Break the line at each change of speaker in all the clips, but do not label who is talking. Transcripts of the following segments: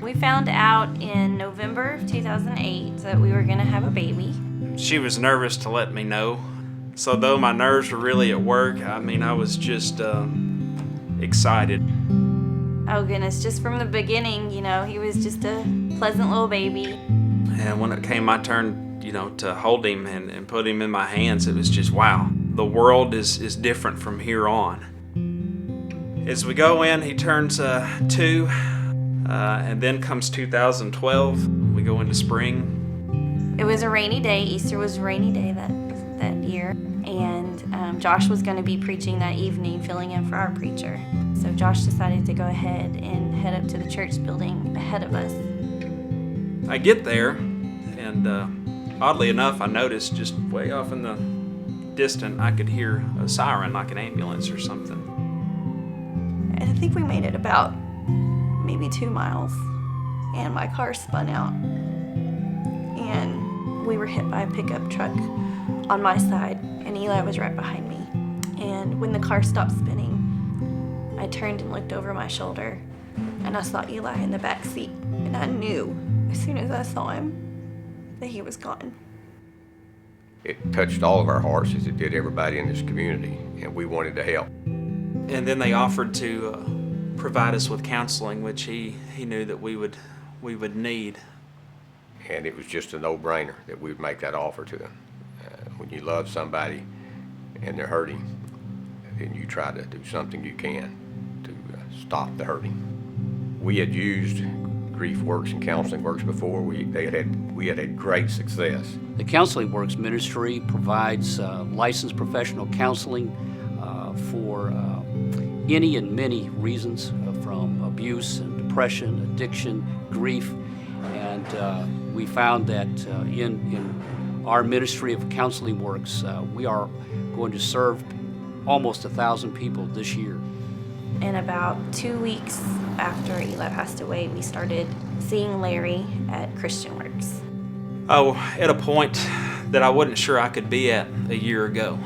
We found out in November of 2008 that we were going to have a baby.
She was nervous to let me know. So though my nerves were really at work, I was just excited.
Oh goodness, just from the beginning, he was just a pleasant little baby.
And when it came my turn, to hold him and put him in my hands, it was just, wow. The world is different from here on. As we go in, he turns 2, and then comes 2012. We go into spring.
It was a rainy day. Easter was a rainy day that year. And Josh was going to be preaching that evening, filling in for our preacher. So Josh decided to go ahead and head up to the church building ahead of us.
I get there, and oddly enough, I noticed just way off in the distance, I could hear a siren like an ambulance or something.
I think we made it about maybe 2 miles, and my car spun out, and we were hit by a pickup truck on my side, and Eli was right behind me. And when the car stopped spinning, I turned and looked over my shoulder, and I saw Eli in the back seat, and I knew as soon as I saw him that he was gone.
It touched all of our hearts as it did everybody in this community, and we wanted to help.
And then they offered to provide us with counseling, which he knew that we would need.
And it was just a no-brainer that we would make that offer to them. When you love somebody and they're hurting, then you try to do something you can to stop the hurting. We had used Grief Works and Counseling Works before. We had had great success.
The Counseling Works ministry provides licensed professional counseling for any and many reasons, from abuse and depression, addiction, grief, and we found that in our ministry of Counseling Works, we are going to serve almost 1,000 people this year.
And about 2 weeks after Eli passed away, we started seeing Larry at Christian Works.
Oh, at a point that I wasn't sure I could be at a year ago.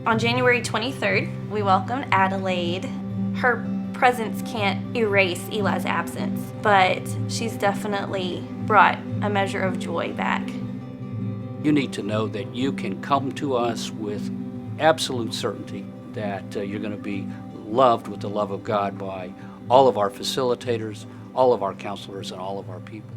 On January 23rd, we welcomed Adelaide. Her presence can't erase Eli's absence, but she's definitely brought a measure of joy back.
You need to know that you can come to us with absolute certainty that you're going to be loved with the love of God by all of our facilitators, all of our counselors, and all of our people.